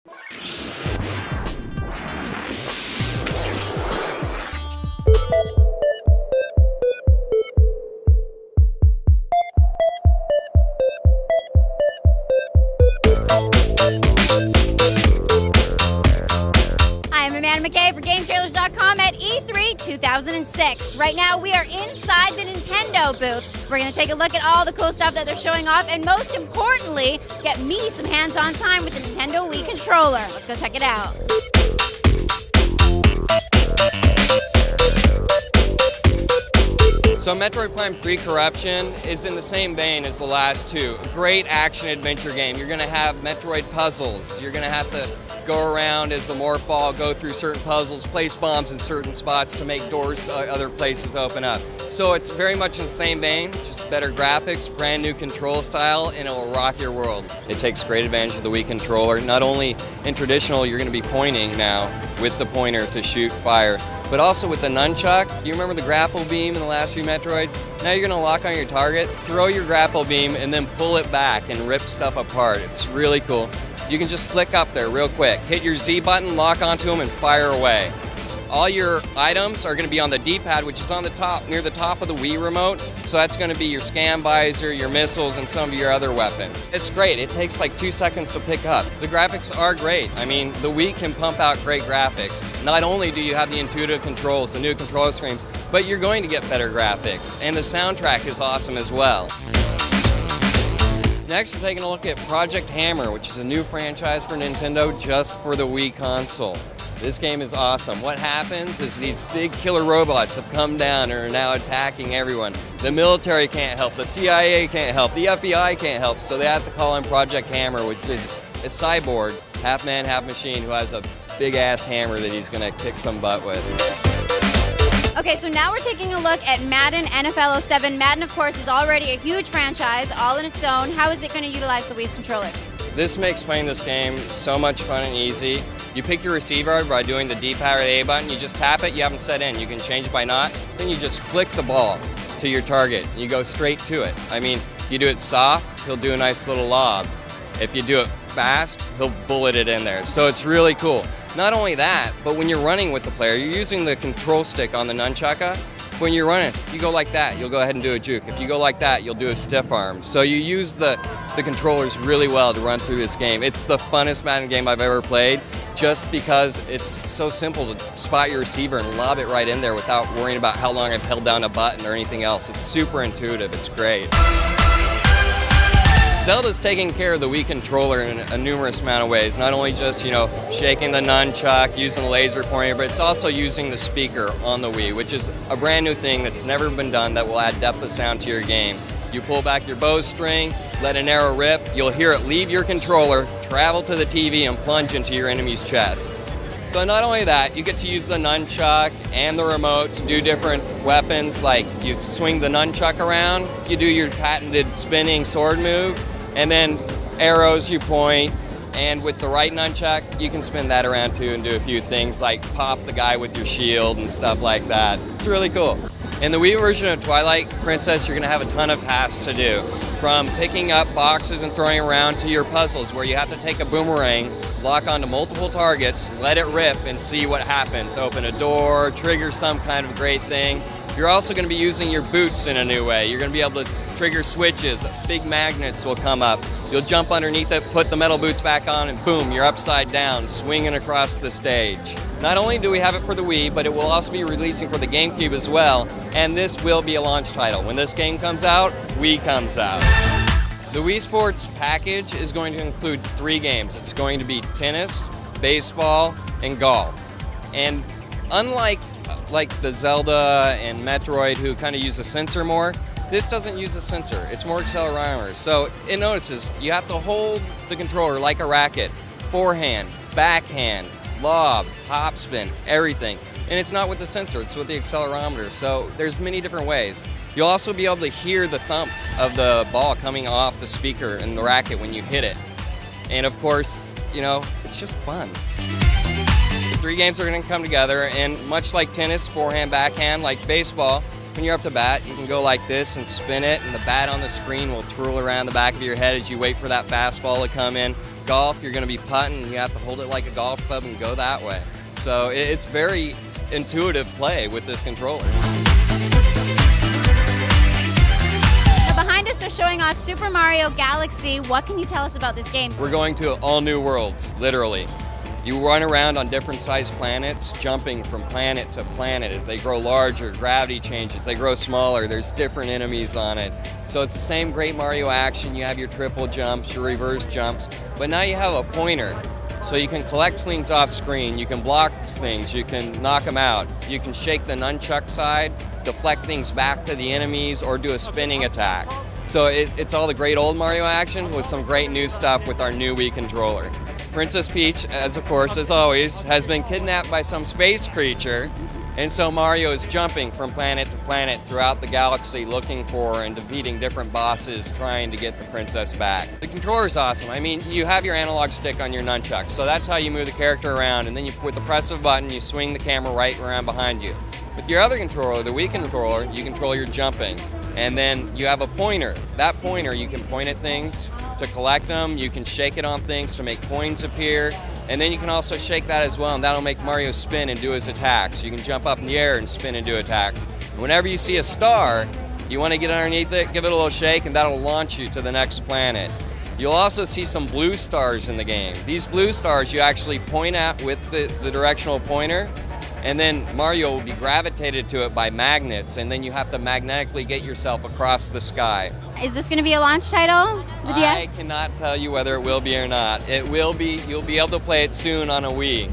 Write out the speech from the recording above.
For GameTrailers.com at E3 2006. Right now, we are inside the Nintendo booth. We're going to take a look at all the cool stuff that they're showing off, and most importantly, get me some hands-on time with the Nintendo Wii controller. Let's go check it out. So Metroid Prime 3 Corruption is in the same vein as the last two. A great action-adventure game. You're going to have Metroid puzzles. You're going to have to go around as the morph ball, go through certain puzzles, place bombs in certain spots to make doors to other places open up. So it's very much in the same vein, just better graphics, brand new control style, and it'll rock your world. It takes great advantage of the Wii controller. Not only in traditional, you're going to be pointing now with the pointer to shoot fire, but also with the nunchuck. You remember the grapple beam in the last few Metroids? Now you're going to lock on your target, throw your grapple beam, and then pull it back and rip stuff apart. It's really cool. You can just flick up there real quick, hit your Z button, lock onto them, and fire away. All your items are going to be on the D-pad, which is on the top, near the top of the Wii remote. So that's going to be your scan visor, your missiles, and some of your other weapons. It's great. It takes like 2 seconds to pick up. The graphics are great. I mean, the Wii can pump out great graphics. Not only do you have the intuitive controls, the new controller screens, but you're going to get better graphics. And the soundtrack is awesome as well. Next, we're taking a look at Project Hammer, which is a new franchise for Nintendo just for the Wii console. This game is awesome. What happens is these big killer robots have come down and are now attacking everyone. The military can't help, the CIA can't help, the FBI can't help, so they have to call in Project Hammer, which is a cyborg, half man, half machine, who has a big-ass hammer that he's going to kick some butt with. Okay, so now we're taking a look at Madden NFL 07. Madden, of course, is already a huge franchise, all in its own. How is it going to utilize the Wii's controller? This makes playing this game so much fun and easy. You pick your receiver by doing the D-pad or the A button. You just tap it, you haven't set in. You can change it by not. Then you just flick the ball to your target. You go straight to it. I mean, you do it soft, he'll do a nice little lob. If you do it fast, he'll bullet it in there. So it's really cool. Not only that, but when you're running with the player, you're using the control stick on the nunchaka. When you're running, you go like that, you'll go ahead and do a juke. If you go like that, you'll do a stiff arm. So you use the controllers really well to run through this game. It's the funnest Madden game I've ever played, just because it's so simple to spot your receiver and lob it right in there without worrying about how long I've held down a button or anything else. It's super intuitive, it's great. Zelda's taking care of the Wii controller in a numerous amount of ways. Not only just, shaking the nunchuck, using the laser pointer, but it's also using the speaker on the Wii, which is a brand new thing that's never been done that will add depth of sound to your game. You pull back your bowstring, let an arrow rip, you'll hear it leave your controller, travel to the TV, and plunge into your enemy's chest. So not only that, you get to use the nunchuck and the remote to do different weapons, like you swing the nunchuck around, you do your patented spinning sword move, and then arrows you point, and with the right nunchuck, you can spin that around too and do a few things like pop the guy with your shield and stuff like that. It's really cool. In the Wii version of Twilight Princess, you're going to have a ton of tasks to do, from picking up boxes and throwing around to your puzzles, where you have to take a boomerang, lock onto multiple targets, let it rip, and see what happens. Open a door, trigger some kind of great thing. You're also going to be using your boots in a new way. You're going to be able to trigger switches, big magnets will come up. You'll jump underneath it, put the metal boots back on, and boom, you're upside down, swinging across the stage. Not only do we have it for the Wii, but it will also be releasing for the GameCube as well, and this will be a launch title. When this game comes out, Wii comes out. The Wii Sports package is going to include 3 games. It's going to be tennis, baseball, and golf. And unlike the Zelda and Metroid, who kind of use the sensor more, this doesn't use a sensor. It's more accelerometer. So it notices you have to hold the controller like a racket, forehand, backhand, lob, hop spin, everything. And it's not with the sensor, it's with the accelerometer. So there's many different ways. You'll also be able to hear the thump of the ball coming off the speaker and the racket when you hit it. And of course, it's just fun. The 3 games are going to come together, and much like tennis, forehand, backhand, like baseball, when you're up to bat, you can go like this and spin it, and the bat on the screen will twirl around the back of your head as you wait for that fastball to come in. golf, you're going to be putting, you have to hold it like a golf club and go that way. So it's very intuitive play with this controller. Now behind us, they're showing off Super Mario Galaxy. What can you tell us about this game? We're going to all new worlds, literally. You run around on different sized planets, jumping from planet to planet. They grow larger, gravity changes, they grow smaller, there's different enemies on it. So it's the same great Mario action. You have your triple jumps, your reverse jumps, but now you have a pointer. So you can collect things off screen, you can block things, you can knock them out. You can shake the nunchuck side, deflect things back to the enemies, or do a spinning attack. So it's all the great old Mario action with some great new stuff with our new Wii controller. Princess Peach, as always, has been kidnapped by some space creature, and so Mario is jumping from planet to planet throughout the galaxy looking for and defeating different bosses, trying to get the princess back. The controller is awesome. I mean, you have your analog stick on your nunchuck, so that's how you move the character around, and then with the press of a button, you swing the camera right around behind you. With your other controller, the Wii controller, you control your jumping. And then you have a pointer. That pointer, you can point at things to collect them. You can shake it on things to make coins appear. And then you can also shake that as well, and that'll make Mario spin and do his attacks. You can jump up in the air and spin and do attacks. And whenever you see a star, you want to get underneath it, give it a little shake, and that'll launch you to the next planet. You'll also see some blue stars in the game. These blue stars you actually point at with the directional pointer, and then Mario will be gravitated to it by magnets, and then you have to magnetically get yourself across the sky. Is this going to be a launch title? I cannot tell you whether it will be or not. It will be. You'll be able to play it soon on a Wii.